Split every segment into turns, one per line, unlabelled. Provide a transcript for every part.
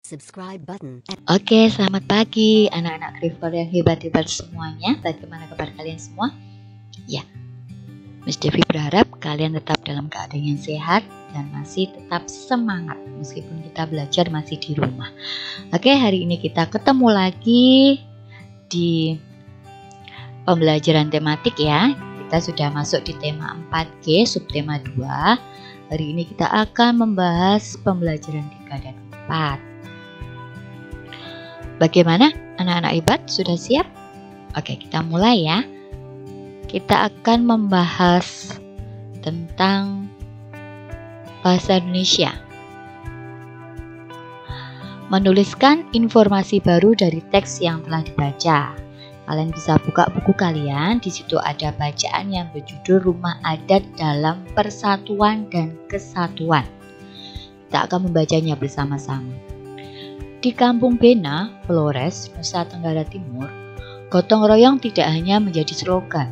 subscribe button.
Oke, selamat pagi anak-anak Grifter yang hebat-hebat semuanya. Bagaimana kabar kalian semua? Ya, Miss Devi berharap kalian tetap dalam keadaan yang sehat dan masih tetap semangat meskipun kita belajar masih di rumah. Oke, hari ini kita ketemu lagi di pembelajaran tematik ya. Kita sudah masuk di tema 4G, subtema 2. Hari ini kita akan membahas pembelajaran 3 dan 4. Bagaimana anak-anak hebat? Sudah siap? Oke, kita mulai ya. Kita akan membahas tentang bahasa Indonesia. Menuliskan informasi baru dari teks yang telah dibaca. Kalian bisa buka buku kalian, di situ ada bacaan yang berjudul Rumah Adat dalam Persatuan dan Kesatuan. Kita akan membacanya bersama-sama. Di Kampung Bena, Flores, Nusa Tenggara Timur, gotong royong tidak hanya menjadi slogan,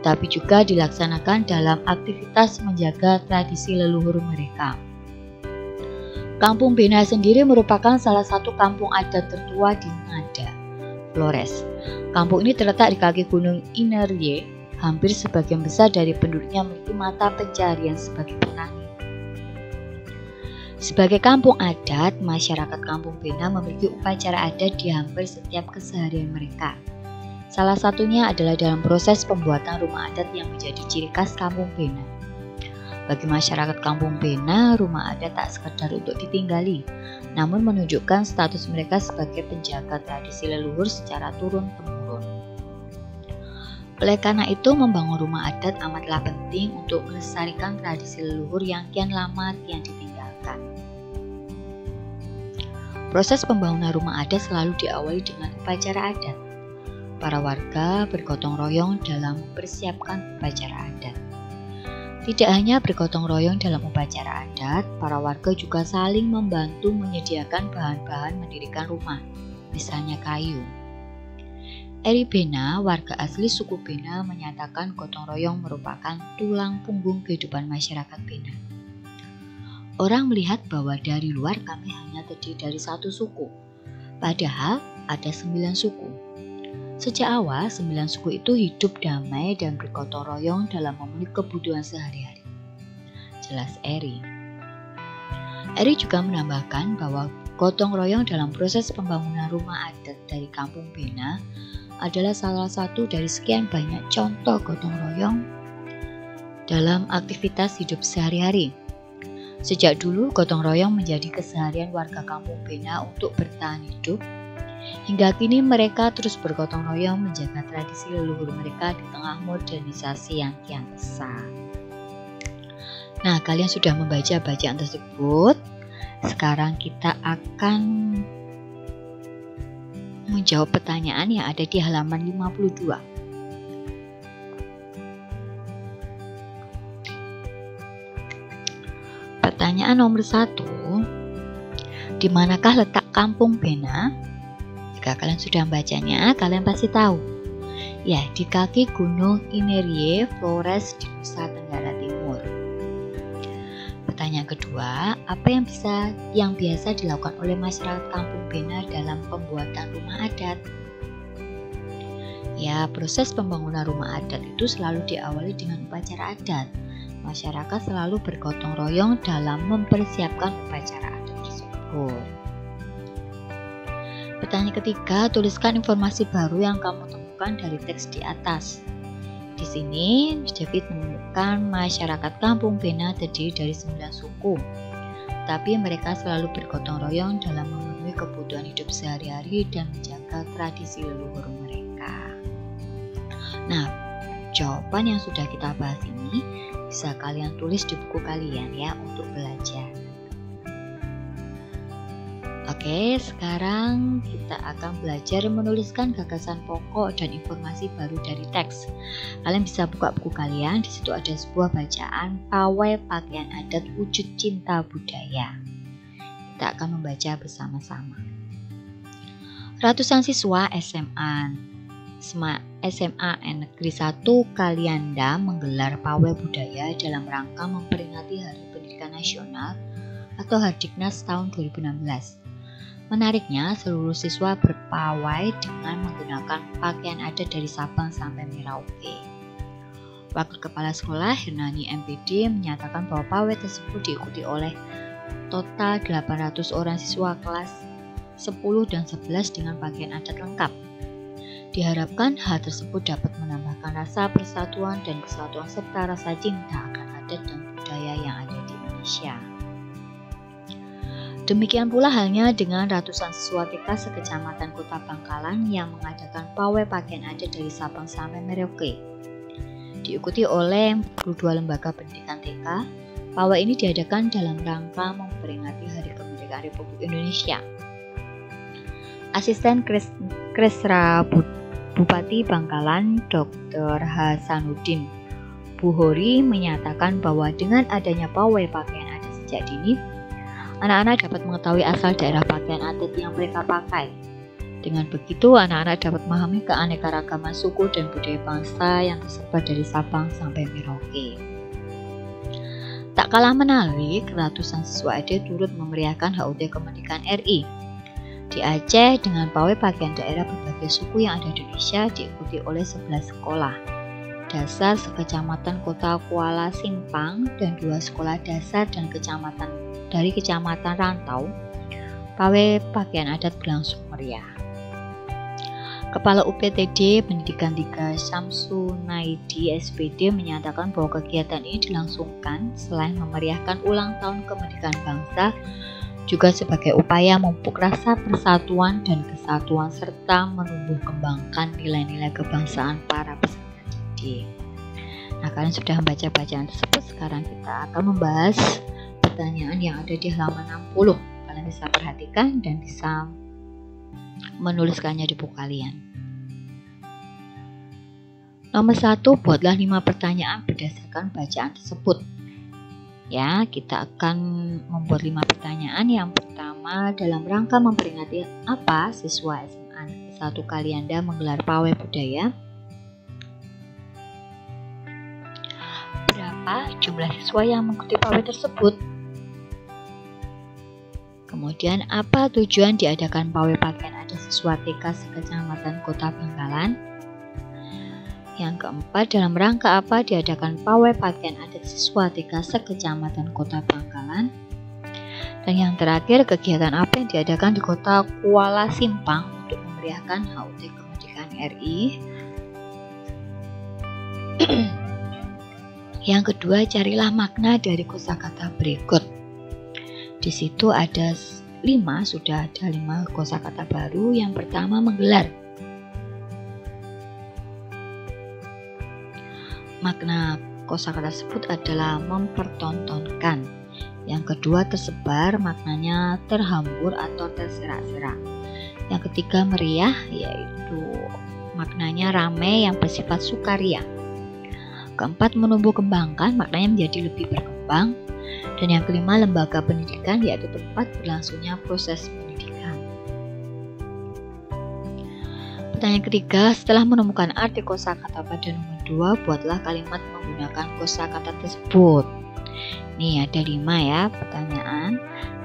tapi juga dilaksanakan dalam aktivitas menjaga tradisi leluhur mereka. Kampung Bena sendiri merupakan salah satu kampung adat tertua di Ngada, Flores. Kampung ini terletak di kaki Gunung Inerye. Hampir sebagian besar dari penduduknya memiliki mata pencaharian sebagai petani. Sebagai kampung adat, masyarakat Kampung Bena memiliki upacara adat di hampir setiap keseharian mereka. Salah satunya adalah dalam proses pembuatan rumah adat yang menjadi ciri khas Kampung Bena. Bagi masyarakat Kampung Bena, rumah adat tak sekedar untuk ditinggali, namun menunjukkan status mereka sebagai penjaga tradisi leluhur secara turun-temurun. Oleh karena itu, membangun rumah adat amatlah penting untuk melestarikan tradisi leluhur yang kian lama tiada ditinggalkan. Proses pembangunan rumah adat selalu diawali dengan upacara adat. Para warga bergotong royong dalam mempersiapkan upacara adat. Tidak hanya bergotong royong dalam upacara adat, para warga juga saling membantu menyediakan bahan-bahan mendirikan rumah, misalnya kayu. Eri Bena, warga asli suku Bena, menyatakan gotong royong merupakan tulang punggung kehidupan masyarakat Bena. Orang melihat bahwa dari luar kami hanya terdiri dari satu suku, padahal ada 9 suku. Sejak awal, 9 suku itu hidup damai dan bergotong royong dalam memenuhi kebutuhan sehari-hari. Jelas Eri. Eri juga menambahkan bahwa gotong royong dalam proses pembangunan rumah adat dari Kampung Bena adalah salah satu dari sekian banyak contoh gotong royong dalam aktivitas hidup sehari-hari. Sejak dulu, gotong royong menjadi keseharian warga Kampung Bena untuk bertahan hidup. Hingga kini mereka terus bergotong royong menjaga tradisi leluhur mereka di tengah modernisasi yang kian pesat. Nah, kalian sudah membaca bacaan tersebut. Sekarang kita akan menjawab pertanyaan yang ada di halaman 52. Pertanyaan nomor 1, di manakah letak Kampung Bena? Jika kalian sudah membacanya, kalian pasti tahu. Ya, di kaki Gunung Inerye, Flores di Nusa Tenggara Timur. Pertanyaan kedua, apa yang biasa dilakukan oleh masyarakat Kampung Bena dalam pembuatan rumah adat? Ya, proses pembangunan rumah adat itu selalu diawali dengan upacara adat. Masyarakat selalu bergotong royong dalam mempersiapkan upacara adat tersebut. Pertanyaan ketiga, tuliskan informasi baru yang kamu temukan dari teks di atas. Di sini, David menemukan masyarakat Kampung Bena terdiri dari 9 suku, tapi mereka selalu bergotong royong dalam memenuhi kebutuhan hidup sehari-hari dan menjaga tradisi leluhur mereka. Nah, jawaban yang sudah kita bahas ini bisa kalian tulis di buku kalian ya untuk belajar. Oke, sekarang kita akan belajar menuliskan gagasan pokok dan informasi baru dari teks. Kalian bisa buka buku kalian, di situ ada sebuah bacaan pawai pakaian adat wujud cinta budaya. Kita akan membaca bersama-sama. Ratusan siswa SMA Negeri 1 Kalianda menggelar pawai budaya dalam rangka memperingati Hari Pendidikan Nasional atau Hardiknas tahun 2016. Menariknya, seluruh siswa berpawai dengan menggunakan pakaian adat dari Sabang sampai Merauke. Wakil Kepala Sekolah Hernani MPD menyatakan bahwa pawai tersebut diikuti oleh total 800 orang siswa kelas 10 dan 11 dengan pakaian adat lengkap. Diharapkan hal tersebut dapat menambahkan rasa persatuan dan kesatuan serta rasa cinta akan adat dan budaya yang ada di Indonesia. Demikian pula halnya dengan ratusan siswa TK sekecamatan Kota Bangkalan yang mengadakan pawai pakaian adat dari Sabang sampai Merauke. Diikuti oleh 42 lembaga pendidikan TK, pawai ini diadakan dalam rangka memperingati Hari Kemerdekaan Republik Indonesia. Asisten Kresra Bupati Bangkalan, Dr. Hasanuddin Buhori menyatakan bahwa dengan adanya pawai pakaian adat sejak dini, anak-anak dapat mengetahui asal daerah pakaian adat yang mereka pakai. Dengan begitu, anak-anak dapat memahami keanekaragaman suku dan budaya bangsa yang tersebar dari Sabang sampai Merauke. Tak kalah menarik, ratusan siswa SD turut memeriahkan HUT Kemerdekaan RI. Di Aceh, dengan pawai pakaian daerah berbagai suku yang ada di Indonesia diikuti oleh 11 sekolah dasar sekecamatan Kota Kuala Simpang dan 2 sekolah dasar dan dari kecamatan Rantau. Pawai pakaian adat berlangsung meriah. Kepala UPTD Pendidikan 3 Syamsunaidi SPD menyatakan bahwa kegiatan ini dilangsungkan selain memeriahkan ulang tahun kemerdekaan bangsa, juga sebagai upaya memupuk rasa persatuan dan kesatuan serta menumbuh kembangkan nilai-nilai kebangsaan para peserta didik. Nah, kalian sudah membaca bacaan tersebut, sekarang kita akan membahas pertanyaan yang ada di halaman 60. Kalian bisa perhatikan dan bisa menuliskannya di buku kalian. Nomor 1, buatlah 5 pertanyaan berdasarkan bacaan tersebut. Ya, kita akan membuat 5 pertanyaan. Yang pertama, dalam rangka memperingati apa siswa SMA Negeri 1 Kalianda menggelar pawai budaya? Berapa jumlah siswa yang mengikuti pawai tersebut? Kemudian, apa tujuan diadakan pawai pakaian adat siswa TK sekecamatan Kota Bangkalan? Yang keempat, dalam rangka apa diadakan pawai pakaian adat siswa TK sekecamatan Kota Bangkalan? Dan yang terakhir, kegiatan apa yang diadakan di Kota Kuala Simpang untuk memeriahkan HUT Kemerdekaan RI? Yang kedua, carilah makna dari kosakata berikut. Di situ ada 5 kosakata baru. Yang pertama, menggelar. Makna kosakata tersebut adalah mempertontonkan. Yang kedua, tersebar, maknanya terhambur atau terserak-serak. Yang ketiga, meriah, yaitu maknanya ramai yang bersifat sukaria. Keempat, menumbuh kembangkan, maknanya menjadi lebih berkembang. Dan yang kelima, lembaga pendidikan, yaitu tempat berlangsungnya proses pendidikan. Pertanyaan ketiga, setelah menemukan arti kosakata pada nomor 2, buatlah kalimat menggunakan kosakata tersebut. Nih ada 5 ya pertanyaan,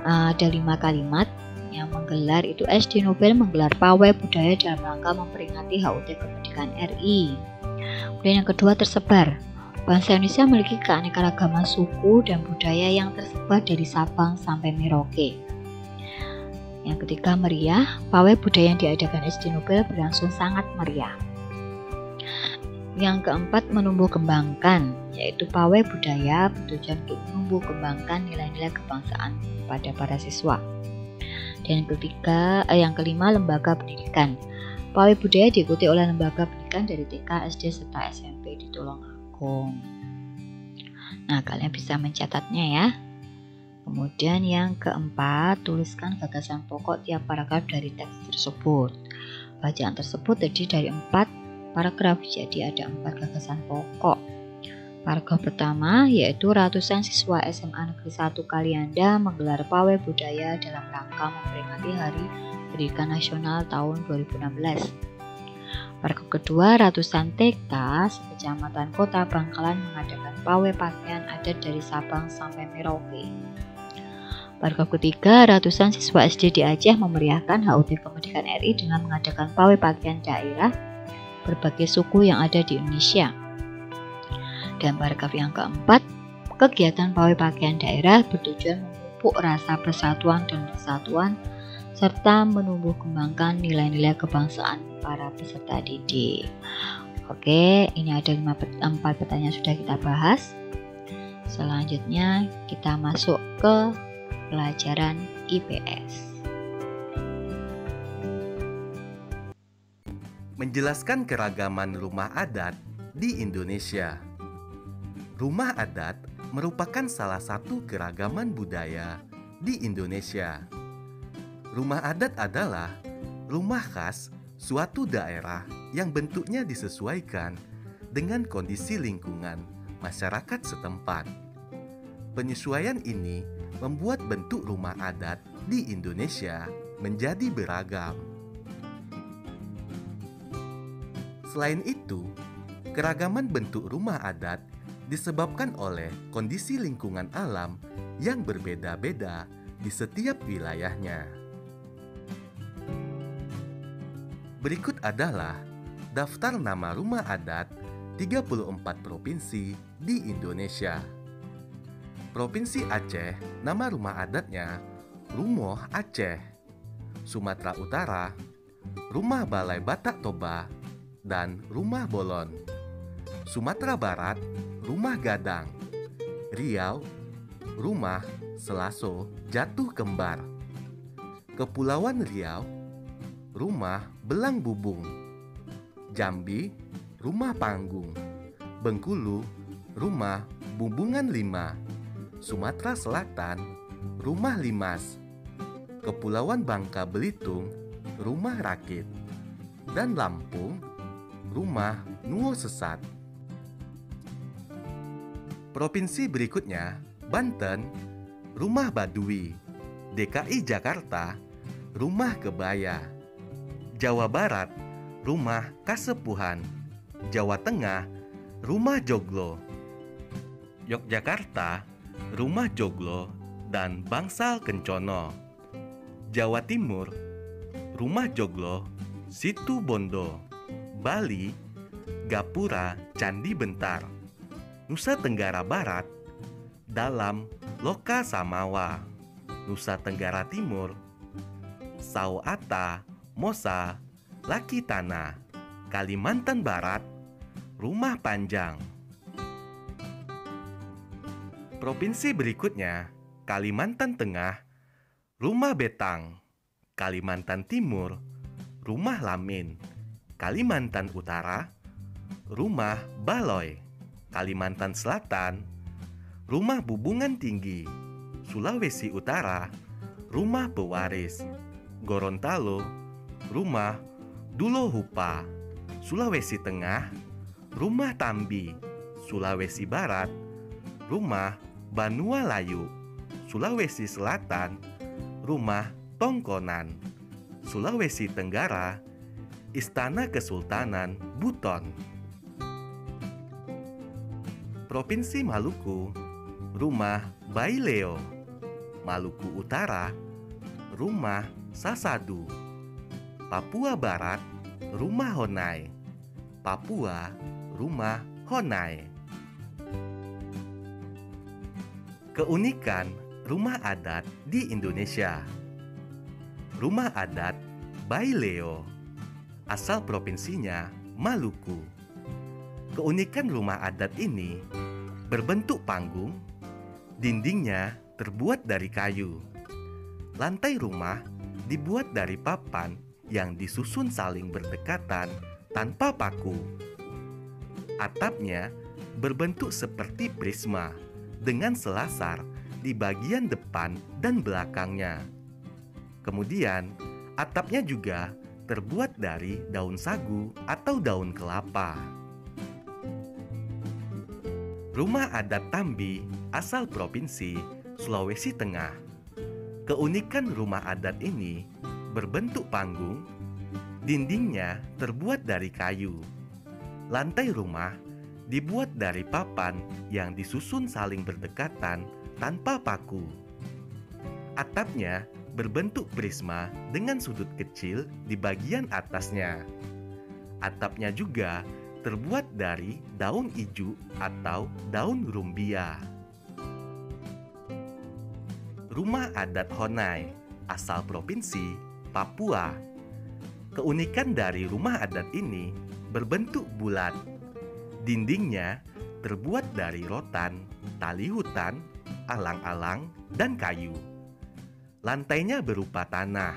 ada 5 kalimat. Yang menggelar itu SD Nobel menggelar pawai budaya dalam rangka memperingati HUT Kemerdekaan RI. Kemudian yang kedua, tersebar. Bangsa Indonesia memiliki keanekaragaman suku dan budaya yang tersebar dari Sabang sampai Merauke. Yang ketiga, meriah. Pawai budaya yang diadakan SD Nobel berlangsung sangat meriah. Yang keempat, menumbuh kembangkan, yaitu pawai budaya bertujuan untuk menumbuh kembangkan nilai-nilai kebangsaan pada para siswa. Dan yang kelima, lembaga pendidikan. Pawai budaya diikuti oleh lembaga pendidikan dari TK, SD, serta SMP di Tulungagung. Nah, kalian bisa mencatatnya ya. Kemudian yang keempat, tuliskan gagasan pokok tiap paragraf dari teks tersebut. Bacaan tersebut terdiri dari 4 paragraf, jadi ada 4 gagasan pokok. Paragraf pertama yaitu ratusan siswa SMA Negeri 1 Kalianda menggelar pawai budaya dalam rangka memperingati Hari Pendidikan Nasional tahun 2016. Paragraf kedua, ratusan TK sekecamatan Kota Bangkalan mengadakan pawai pakaian adat dari Sabang sampai Merauke. Paragraf ketiga, ratusan siswa SD di Aceh memeriahkan HUT Kemerdekaan RI dengan mengadakan pawai pakaian daerah berbagai suku yang ada di Indonesia. Dan paragraf yang keempat, kegiatan pawai pakaian daerah bertujuan memupuk rasa persatuan dan kesatuan serta menumbuh kembangkan nilai-nilai kebangsaan para peserta didik. Oke, ini ada 4 pertanyaan sudah kita bahas. Selanjutnya kita masuk ke pelajaran IPS.
Menjelaskan keragaman rumah adat di Indonesia. Rumah adat merupakan salah satu keragaman budaya di Indonesia. Rumah adat adalah rumah khas suatu daerah yang bentuknya disesuaikan dengan kondisi lingkungan masyarakat setempat. Penyesuaian ini membuat bentuk rumah adat di Indonesia menjadi beragam. Selain itu, keragaman bentuk rumah adat disebabkan oleh kondisi lingkungan alam yang berbeda-beda di setiap wilayahnya. Berikut adalah daftar nama rumah adat 34 provinsi di Indonesia. Provinsi Aceh, nama rumah adatnya Rumoh Aceh. Sumatera Utara, Rumah Balai Batak Toba dan Rumah Bolon. Sumatera Barat, Rumah Gadang. Riau, Rumah Selaso Jatuh Kembar. Kepulauan Riau, Rumah Belang Bubung. Jambi, Rumah Panggung. Bengkulu, Rumah Bumbungan Lima. Sumatera Selatan, Rumah Limas. Kepulauan Bangka Belitung, Rumah Rakit. Dan Lampung, Rumah Nuo Sesat. Provinsi berikutnya, Banten, Rumah Baduy. DKI Jakarta, Rumah Kebaya. Jawa Barat, Rumah Kasepuhan. Jawa Tengah, Rumah Joglo. Yogyakarta, Rumah Joglo dan Bangsal Kencono. Jawa Timur, Rumah Joglo, Situ Bondo. Bali, Gapura Candi Bentar. Nusa Tenggara Barat, Dalam Loka Samawa. Nusa Tenggara Timur, Sauata Mosa Laki Tanah. Kalimantan Barat, Rumah Panjang. Provinsi berikutnya, Kalimantan Tengah, Rumah Betang. Kalimantan Timur, Rumah Lamin. Kalimantan Utara, Rumah Baloi. Kalimantan Selatan, Rumah Bubungan Tinggi. Sulawesi Utara, Rumah Pewaris. Gorontalo, Rumah Dulohupa. Sulawesi Tengah, Rumah Tambi. Sulawesi Barat, Rumah Banua Layu. Sulawesi Selatan, Rumah Tongkonan. Sulawesi Tenggara, Istana Kesultanan Buton. Provinsi Maluku, Rumah Baileo. Maluku Utara, Rumah Sasadu. Papua Barat, Rumah Honai. Papua, Rumah Honai. Keunikan rumah adat di Indonesia. Rumah adat Baileo, asal provinsinya Maluku. Keunikan rumah adat ini berbentuk panggung, dindingnya terbuat dari kayu. Lantai rumah dibuat dari papan yang disusun saling berdekatan tanpa paku. Atapnya berbentuk seperti prisma dengan selasar di bagian depan dan belakangnya. Kemudian, atapnya juga terbuat dari daun sagu atau daun kelapa. Rumah adat Tambi asal provinsi Sulawesi Tengah. Keunikan rumah adat ini berbentuk panggung, dindingnya terbuat dari kayu. Lantai rumah dibuat dari papan yang disusun saling berdekatan tanpa paku. Atapnya berbentuk prisma dengan sudut kecil di bagian atasnya. Atapnya juga terbuat dari daun ijuk atau daun rumbia. Rumah adat Honai, asal provinsi Papua. Keunikan dari rumah adat ini berbentuk bulat. Dindingnya terbuat dari rotan, tali hutan, alang-alang, dan kayu. Lantainya berupa tanah.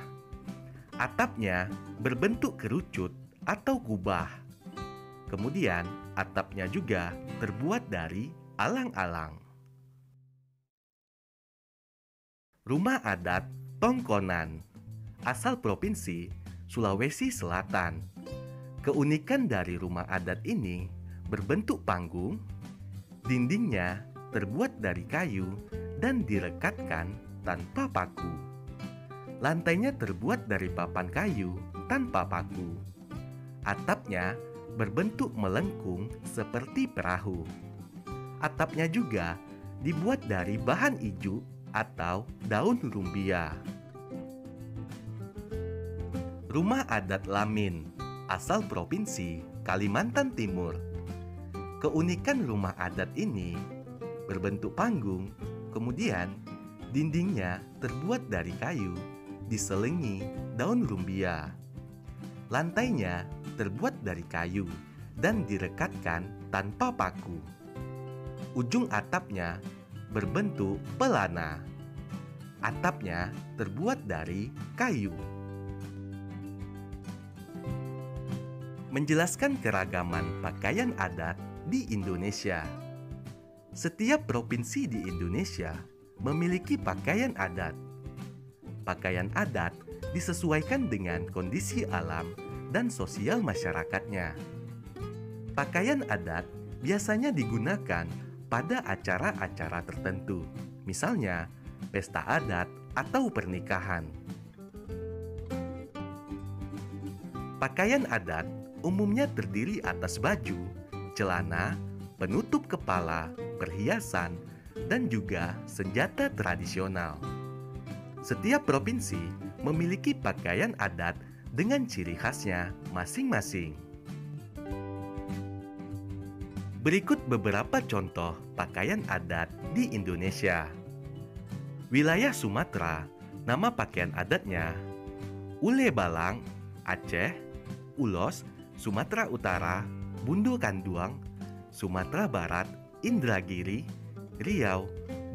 Atapnya berbentuk kerucut atau kubah. Kemudian atapnya juga terbuat dari alang-alang. Rumah adat Tongkonan, asal provinsi Sulawesi Selatan. Keunikan dari rumah adat ini berbentuk panggung. Dindingnya terbuat dari kayu dan direkatkan tanpa paku. Lantainya terbuat dari papan kayu tanpa paku. Atapnya berbentuk melengkung seperti perahu. Atapnya juga dibuat dari bahan ijuk atau daun rumbia. Rumah adat Lamin, asal provinsi Kalimantan Timur. Keunikan rumah adat ini berbentuk panggung, kemudian dindingnya terbuat dari kayu, diselingi daun rumbia. Lantainya terbuat dari kayu dan direkatkan tanpa paku. Ujung atapnya berbentuk pelana. Atapnya terbuat dari kayu. Menjelaskan keragaman pakaian adat di Indonesia. Setiap provinsi di Indonesia memiliki pakaian adat. Pakaian adat disesuaikan dengan kondisi alam dan sosial masyarakatnya. Pakaian adat biasanya digunakan pada acara-acara tertentu, misalnya pesta adat atau pernikahan. Pakaian adat umumnya terdiri atas baju, celana, penutup kepala, perhiasan, dan juga senjata tradisional. Setiap provinsi memiliki pakaian adat dengan ciri khasnya masing-masing. Berikut beberapa contoh pakaian adat di Indonesia. Wilayah Sumatera, nama pakaian adatnya Ule Balang, Aceh; Ulos, Sumatera Utara; Bundo Kanduang, Sumatera Barat; Indragiri, Riau;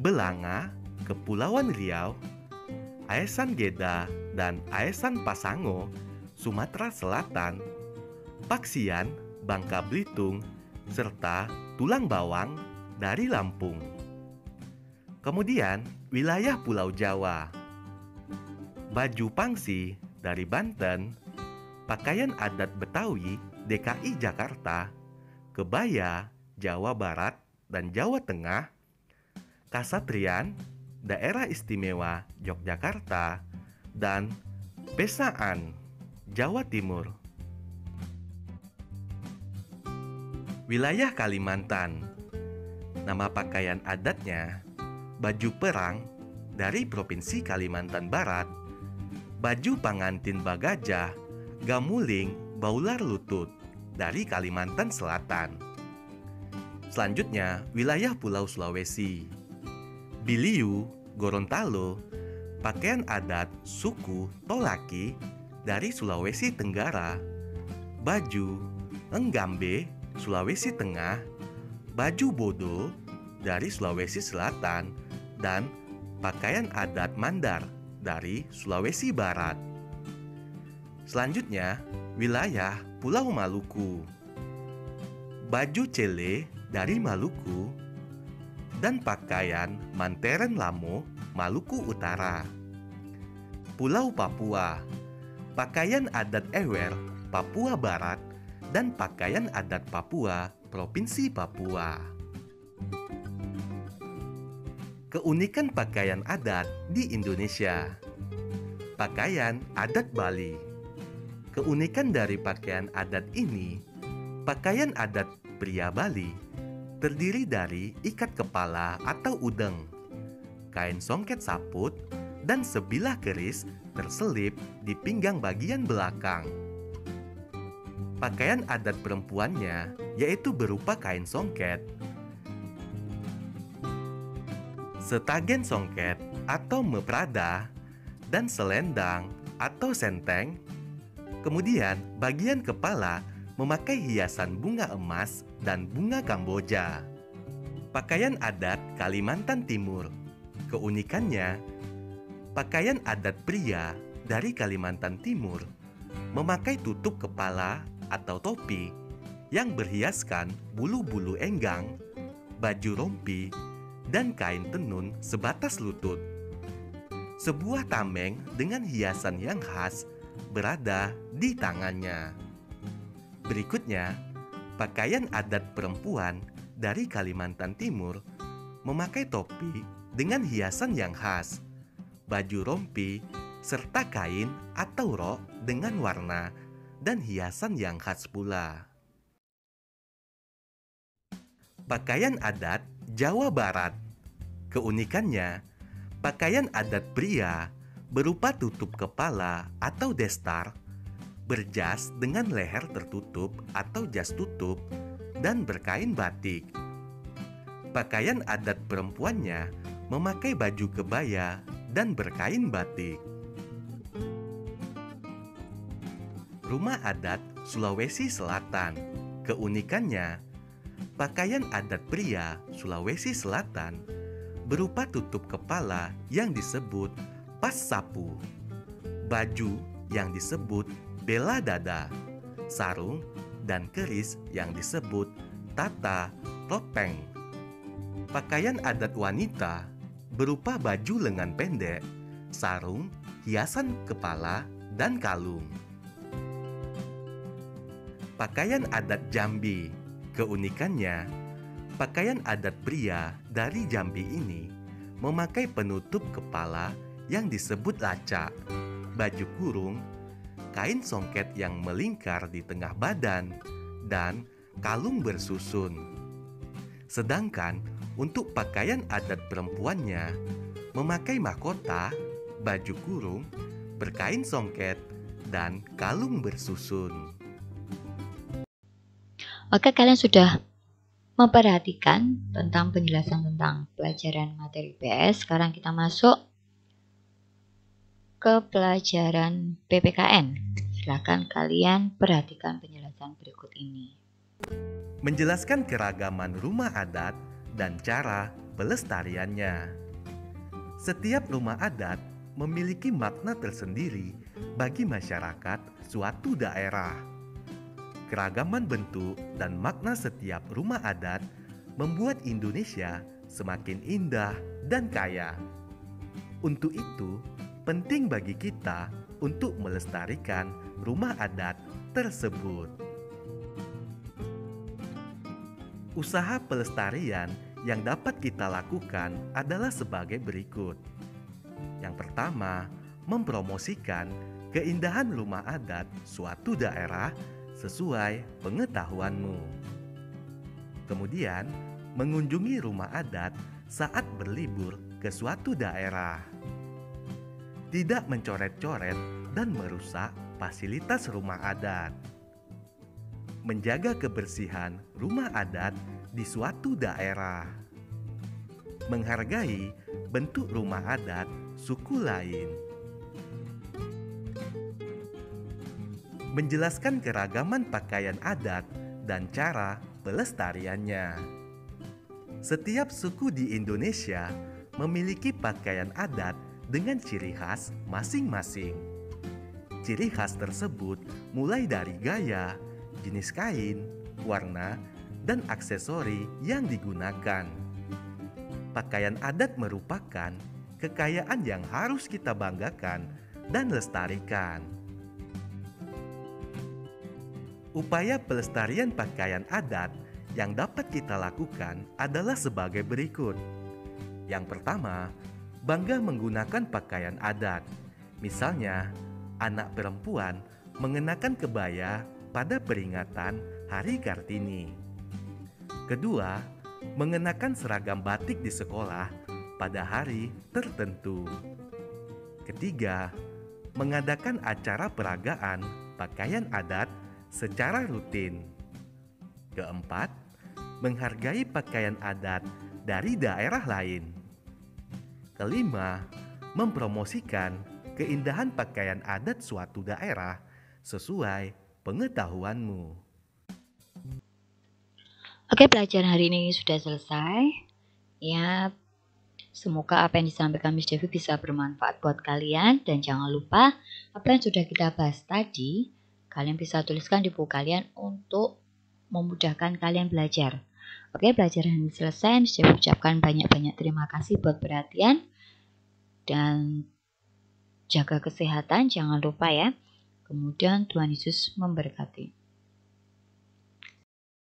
Belanga, Kepulauan Riau; Aesan Geda dan Aesan Pasango, Sumatera Selatan; Paksian, Bangka Belitung, serta Tulang Bawang dari Lampung. Kemudian, wilayah Pulau Jawa. Baju pangsi dari Banten, pakaian adat Betawi DKI Jakarta, kebaya Jawa Barat dan Jawa Tengah, kasatrian Daerah Istimewa Yogyakarta, dan pesaan Jawa Timur. Wilayah Kalimantan, nama pakaian adatnya baju perang dari Provinsi Kalimantan Barat, baju pangantin Bagajah, gamuling, baular lutut dari Kalimantan Selatan. Selanjutnya, wilayah Pulau Sulawesi. Biliu, Gorontalo, pakaian adat suku Tolaki dari Sulawesi Tenggara, baju Enggambe, Sulawesi Tengah, baju Bodo dari Sulawesi Selatan, dan pakaian adat Mandar dari Sulawesi Barat. Selanjutnya, wilayah Pulau Maluku. Baju Cele dari Maluku dan pakaian Manteren Lamo, Maluku Utara. Pulau Papua, pakaian adat Ewer, Papua Barat, dan pakaian adat Papua, Provinsi Papua. Keunikan pakaian adat di Indonesia. Pakaian adat Bali. Keunikan dari pakaian adat ini, pakaian adat pria Bali terdiri dari ikat kepala atau udeng, kain songket saput, dan sebilah keris terselip di pinggang bagian belakang. Pakaian adat perempuannya yaitu berupa kain songket, setagen songket atau meprada, dan selendang atau senteng. Kemudian bagian kepala memakai hiasan bunga emas dan bunga Kamboja. Pakaian adat Kalimantan Timur. Keunikannya, pakaian adat pria dari Kalimantan Timur memakai tutup kepala atau topi yang berhiaskan bulu-bulu enggang, baju rompi, dan kain tenun sebatas lutut. Sebuah tameng dengan hiasan yang khas berada di tangannya. Berikutnya, pakaian adat perempuan dari Kalimantan Timur memakai topi dengan hiasan yang khas, baju rompi, serta kain atau rok dengan warna dan hiasan yang khas pula. Pakaian adat Jawa Barat. Keunikannya, pakaian adat pria berupa tutup kepala atau destar, berjas dengan leher tertutup atau jas tutup, dan berkain batik. Pakaian adat perempuannya memakai baju kebaya dan berkain batik. Rumah adat Sulawesi Selatan. Keunikannya, pakaian adat pria Sulawesi Selatan berupa tutup kepala yang disebut pas sapu, baju yang disebut bela dada, sarung, dan keris yang disebut tata topeng. Pakaian adat wanita berupa baju lengan pendek, sarung, hiasan kepala, dan kalung. Pakaian adat Jambi. Keunikannya, pakaian adat pria dari Jambi ini memakai penutup kepala yang disebut lacak, baju kurung, kain songket yang melingkar di tengah badan, dan kalung bersusun. Sedangkan untuk pakaian adat perempuannya memakai mahkota, baju kurung, berkain songket, dan kalung bersusun.
Oke, kalian sudah memperhatikan tentang penjelasan tentang pelajaran materi PS. Sekarang kita masuk ke pelajaran PPKN. Silakan kalian perhatikan penjelasan berikut ini.
Menjelaskan keragaman rumah adat dan cara pelestariannya. Setiap rumah adat memiliki makna tersendiri bagi masyarakat suatu daerah. Keragaman bentuk dan makna setiap rumah adat membuat Indonesia semakin indah dan kaya. Untuk itu, penting bagi kita untuk melestarikan rumah adat tersebut. Usaha pelestarian yang dapat kita lakukan adalah sebagai berikut. Yang pertama, mempromosikan keindahan rumah adat suatu daerah sesuai pengetahuanmu. Kemudian, mengunjungi rumah adat saat berlibur ke suatu daerah. Tidak mencoret-coret dan merusak fasilitas rumah adat. Menjaga kebersihan rumah adat di suatu daerah. Menghargai bentuk rumah adat suku lain. Menjelaskan keragaman pakaian adat dan cara pelestariannya. Setiap suku di Indonesia memiliki pakaian adat dengan ciri khas masing-masing. Ciri khas tersebut mulai dari gaya, jenis kain, warna, dan aksesori yang digunakan. Pakaian adat merupakan kekayaan yang harus kita banggakan dan lestarikan. Upaya pelestarian pakaian adat yang dapat kita lakukan adalah sebagai berikut. Yang pertama, bangga menggunakan pakaian adat. Misalnya, anak perempuan mengenakan kebaya pada peringatan Hari Kartini. Kedua, mengenakan seragam batik di sekolah pada hari tertentu. Ketiga, mengadakan acara peragaan pakaian adat secara rutin. Keempat, menghargai pakaian adat dari daerah lain. Kelima, mempromosikan keindahan pakaian adat suatu daerah sesuai pengetahuanmu.
Oke, pelajaran hari ini sudah selesai. Ya, semoga apa yang disampaikan Miss Devi bisa bermanfaat buat kalian. Dan jangan lupa, apa yang sudah kita bahas tadi, kalian bisa tuliskan di buku kalian untuk memudahkan kalian belajar. Oke, pelajaran ini selesai. Miss Devi ucapkan banyak-banyak terima kasih buat perhatian. Dan jaga kesehatan, jangan lupa ya. Kemudian Tuhan Yesus memberkati.